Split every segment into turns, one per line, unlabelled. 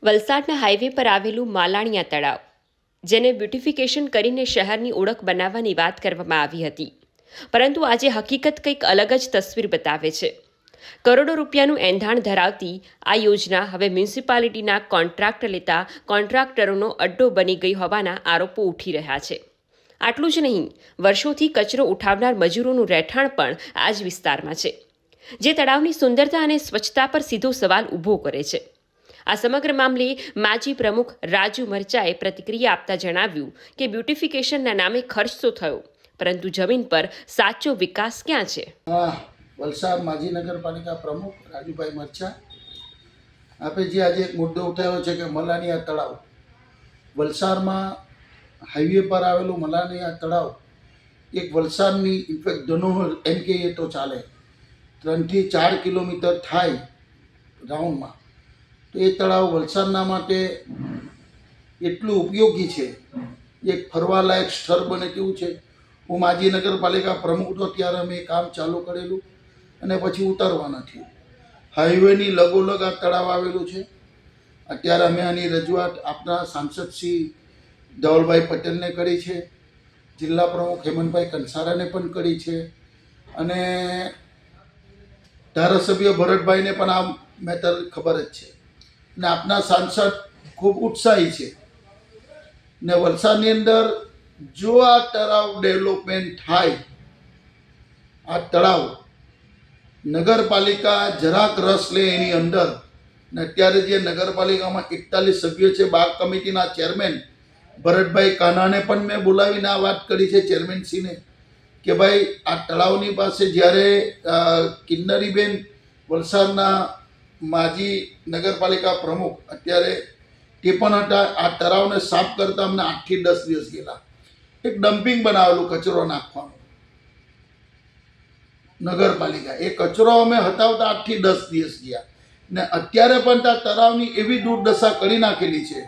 વલસાડના હાઈવે પર આવેલું માલાણિયા તળાવ, જેને બ્યુટિફિકેશન કરીને શહેરની ઓળખ બનાવવાની વાત કરવામાં આવી હતી, પરંતુ આજે હકીકત કંઈક અલગ જ તસવીર બતાવે છે. કરોડો રૂપિયાનું એંધાણ ધરાવતી આ યોજના હવે મ્યુનિસિપાલિટીના કોન્ટ્રાક્ટ લેતા કોન્ટ્રાક્ટરોનો અડ્ડો બની ગઈ હોવાના આરોપો ઉઠી રહ્યા છે. આટલું જ નહીં, વર્ષોથી કચરો ઉઠાવનાર મજૂરોનું રહેઠાણ પણ આ જ વિસ્તારમાં છે, જે તળાવની સુંદરતા અને સ્વચ્છતા પર સીધો સવાલ ઊભો કરે છે. આ સમગ્ર મામલે માજી પ્રમુખ રાજુ મરચાએ પ્રતિક્રિયા આપતા જણાવ્યું કે બ્યુટિફિકેશનના નામે ખર્ચ તો થયો, પરંતુ જમીન પર સાચો વિકાસ ક્યાં છે?
વલસાડ માજી નગરપાલિકા પ્રમુખ રાજુભાઈ મરચા. આપણે જે આજે એક મુદ્દો ઉઠાવ્યો છે કે મલાણિયા તળાવ, વલસાડમાં હાઈવે પર આવેલું મલાણિયા તળાવ એક વલસાડની ઇનફેક્ટ ધનોહર એમ કહીએ તો ચાલે, 3 થી 4 કિલોમીટર થાય રાઉન્ડમાં. તો એ તળાવ વલસાડના માટે એટલું ઉપયોગી છે, એક ફરવાલાયક સ્થળ બને તેવું છે. હું માજી નગરપાલિકા પ્રમુખ હતો ત્યારે અમે કામ ચાલુ કરેલું અને પછી ઉતારવાના થયું. હાઈવેની લગોલગ આ તળાવ આવેલું છે. અત્યારે અમે આની રજૂઆત આપણા સાંસદ શ્રી ધવલભાઈ પટેલને કરી છે, જિલ્લા પ્રમુખ હેમંતભાઈ કંસારાને પણ કરી છે, અને ધારાસભ્ય ભરતભાઈને પણ આ મેટર ખબર જ છે. ને આપના સાંસદ ખૂબ ઉત્સાહી છે. ને વલસાડની અંદર જો આ તળાવ ડેવલપમેન્ટ થાય, આ તળાવ નગરપાલિકા જરાક રસ લે એની અંદર, ને અત્યારે જે નગરપાલિકામાં 41 સભ્યો છે, બાગ કમિટીના ચેરમેન ભરતભાઈ કાનાને પણ મેં બોલાવીને આ વાત કરી છે ચેરમેનશ્રીને કે ભાઈ આ તળાવની પાસે જ્યારે કિન્નરીબેન વલસાડના માજી નગરપાલિકા પ્રમુખ અત્યારે તે પણ હતા, આ તળાવને સાફ કરતા અમને 8 થી 10 દિવસ ગયેલા. એક ડમ્પિંગ બનાવેલું કચરો નાખવાનું નગરપાલિકા, એ કચરો અમે હટાવતા 8 થી 10 દિવસ ગયા. ને અત્યારે પણ ત્યાં તળાવની એવી દુર્દશા કરી નાખેલી છે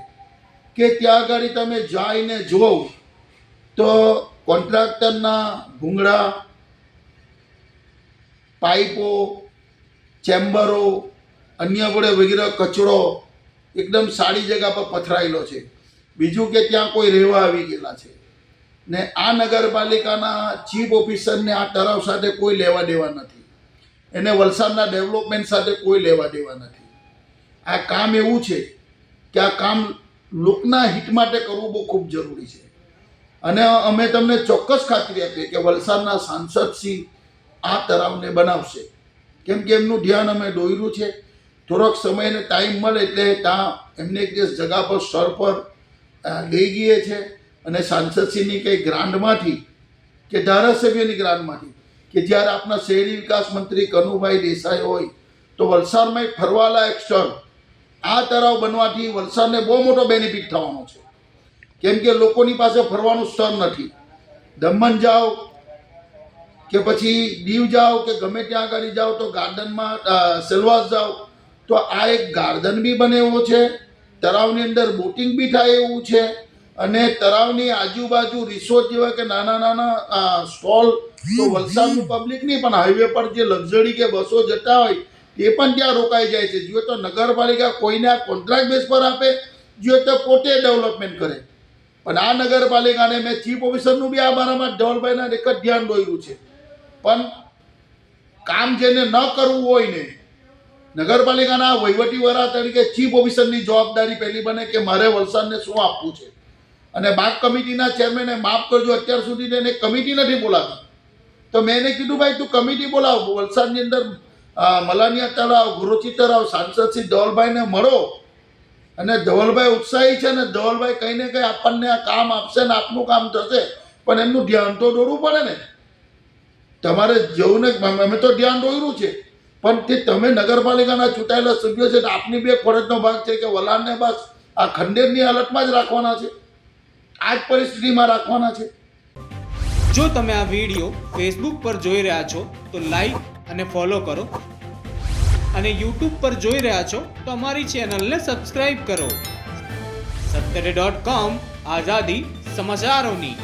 કે ત્યાં આગળ તમે જઈને જુઓ તો કોન્ટ્રાક્ટરના ભૂંગળા, પાઇપો, ચેમ્બરો, અન્ય વડે વગેરે કચરો એકદમ સારી જગ્યા પર પથરાયેલો છે. બીજું કે ત્યાં કોઈ રહેવા આવી ગયેલા છે. ને આ નગરપાલિકાના ચીફ ઓફિસરને આ તળાવ સાથે કોઈ લેવા દેવા નથી, એને વલસાડના ડેવલપમેન્ટ સાથે કોઈ લેવા દેવા નથી. આ કામ એવું છે કે આ કામ લોકના હિત માટે કરવું બહુ ખૂબ જરૂરી છે. અને અમે તમને ચોક્કસ ખાતરી આપીએ કે વલસાડના સાંસદશ્રી આ તળાવને બનાવશે, કેમ કે એમનું ધ્યાન અમે દોર્યું છે. થોડોક સમયને ટાઈમ મળે એટલે ત્યાં એમને એક દિવસ જગા પર સ્થળ પર લઈ ગઈએ છે, અને સાંસદશ્રીની કંઈ ગ્રાન્ટમાંથી કે ધારાસભ્યની ગ્રાન્ટમાંથી કે જ્યારે આપણા શહેરી વિકાસ મંત્રી કનુભાઈ દેસાઈ હોય તો વલસાડમાં એક ફરવાલાયક સ્થળ આ તળાવ બનવાથી વલસાડને બહુ મોટો બેનિફિટ થવાનો છે. કેમ કે લોકોની પાસે ફરવાનું સ્થળ નથી. દમણ જાઓ કે પછી દીવ જાઓ કે ગમે ત્યાં આગળ જાઓ તો ગાર્ડનમાં સેલવાસ જાઓ તો આ એક ગાર્ડન બી બને એવો છે, તળાવની અંદર બોટિંગ બી થાય એવું છે, અને તળાવની આજુબાજુ રિસોર્ટ જેવા કે નાના નાના સ્ટોલ, તો વલસાડનું પબ્લિક નહીં પણ હાઈવે પર જે લક્ઝરી કે બસો જતા હોય એ પણ ત્યાં રોકાઈ જાય છે. જો તો નગરપાલિકા કોઈને આ કોન્ટ્રાક્ટ બેઝ પર આપે, જો તો પોતે ડેવલપમેન્ટ કરે. પણ આ નગરપાલિકાને મેં ચીફ ઓફિસરનું બી આ બારામાં ધવલભાઈના એક જ ધ્યાન દોર્યું છે, પણ કામ જેને ન કરવું હોય ને, નગરપાલિકાના વહીવટીવાળા તરીકે ચીફ ઓફિસરની જવાબદારી પહેલી બને કે મારે વલસાડને શું આપવું છે. અને બાગ કમિટીના ચેરમેને માફ કરજો, અત્યાર સુધી એને કમિટી નથી બોલાવી. તો મેં એને કીધું ભાઈ તું કમિટી બોલાવ, વલસાડની અંદર મલાણિયા તળાવ, ગુરુચી તળાવ, સાંસદ શ્રી ધવલભાઈને મળો. અને ધવલભાઈ ઉત્સાહી છે, ને ધવલભાઈ કંઈ ને કંઈ આપણને આ કામ આપશે ને આપનું કામ થશે, પણ એમનું ધ્યાન તો દોરવું પડે ને. તમારે જવું ને, અમે તો ધ્યાન દોર્યું છે, પણ તે તમે નગરપાલિકાના ચૂંટાયેલા સભ્યો છે, આપની બે ફરજનો ભાગ છે કે વલાણને બસ આ ખંડેરની હાલતમાં જ રાખવાના છે, આ જ પરિસ્થિતિમાં રાખવાના છે.
જો તમે આ વિડીયો ફેસબુક પર જોઈ રહ્યા છો તો લાઈક અને ફોલો કરો, અને યુટ્યુબ પર જોઈ રહ્યા છો તો અમારી ચેનલને સબસ્ક્રાઇબ કરો. સત્તરે.com, આઝાદી સમાચારોની.